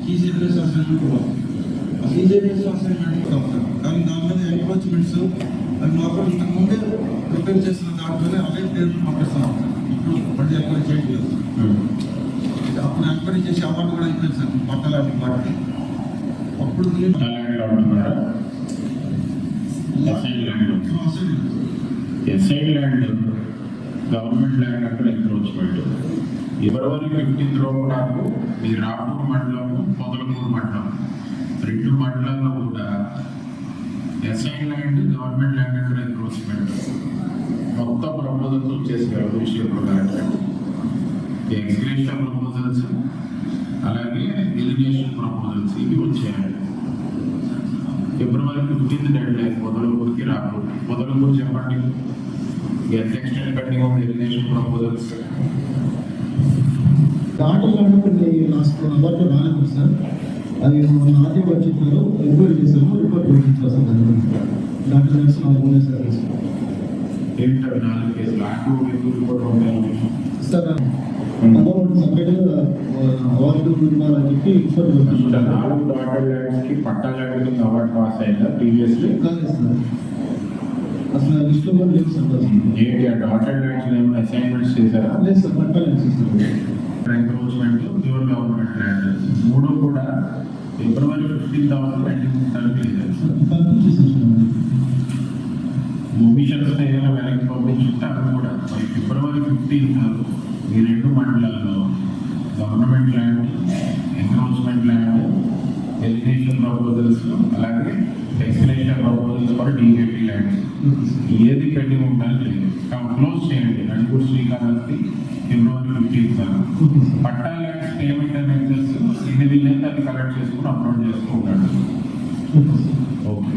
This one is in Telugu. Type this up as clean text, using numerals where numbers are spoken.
సీజీపీఎస్ అసైన్మెంట్ కూడా సీజీపీఎస్ అసైన్మెంట్ కానీ దాని మీద ఎంక్రోచ్మెంట్స్ అది మాత్రం ఇంతకుముందే ప్రిపేర్ చేసిన దాంట్లోనే అవే పేర్లు పంపిస్తున్నాం సార్. ఇప్పుడు మళ్ళీ ఎంక్వైరీ చేయట్లేదు. అప్పుడు ఎంక్వైరీ చేసి అవార్డు కూడా ఇచ్చారు సార్ పట్టలాంటి వాటికి. అప్పుడు ఎస్ఐడ్ ల్యాండ్ గవర్నమెంట్ ల్యాండ్ అక్కడ ఎంక్రోచ్మెంట్. ఫిబ్రవరి 15 నాకు మీ రాపూర్ మండలం పొదలమూరు మండలం 2 మండలాల్లో కూడా ఎస్ఐడ్ ల్యాండ్ గవర్నమెంట్ ల్యాండ్ అక్కడ ఎంక్రోచ్మెంట్ మొత్తం ప్రపోజల్స్ వచ్చేసారు. ఎగ్జిక్యూషన్ ప్రపోజల్స్ అలాగే ఇరిగేషన్ ప్రపోజల్స్ ఇవి వచ్చాయండి. ఫిబ్రవరి 15 డెడ్ లైన్ పొదలమూరుకి రాపూర్. పొదలమూరు చెప్పండి ఎంత ఎక్స్టెండ్ పెండింగ్ ఉంది ఇరిగేషన్ ప్రపోజల్స్. లాస్ట్ అవార్డు రాలేదు సార్. అది ఆర్టీ వచ్చారు ఎంక్వైరీ చేశాము రిపోర్ట్ వచ్చింది సార్. డాక్టర్ నర్స్ 4 సార్ ఏంటవి 4 కేసులు ఆర్టీ రిపోర్ట్ ఉంటాయి సార్. అమౌంట్ సపరేట్గా అవార్డు అని చెప్పి రిపోర్ట్ 4 డాటర్ ల్యాండ్స్కి పట్టా ల్యాండ్ అవార్డు పాస్ అయిందా ప్రీవియస్లీ? కాలేదు సార్, అసలు లిస్ట్లో కూడా లేదు సార్. ఏంటి ఆ డాటర్ ల్యాండ్స్ ఏమైనా అసైన్మెంట్స్ చేశారా? లేదు sir, patta lands sir. Encroachment pure government land 3 కూడా ఫిబ్రవరి 15 పెండింగ్ ఒమిషన్స్ ఏమైనా వెనక్కి పంపించుంటే అవి కూడా ఫిబ్రవరి 15 ఈ 2 మండలాల్లో government land encroachment land allegation proposals అలాగే ఎక్స్ప్లెనేషన్ ప్రపోజల్స్ కూడా డీకేటీ ల్యాండ్ ఏది పెండింగ్ ఉండాలి లేదు క్లోజ్ చేయండి. నందూరు శ్రీకాళహస్తి ఫిబ్రవరి 15 పట్టా ల్యాండ్స్ పేమెంట్ అనేది ఎన్ని వీలైతే అది కలెక్ట్ చేసుకుని అప్లోడ్ చేస్తూ ఉంటాడు. ఓకే.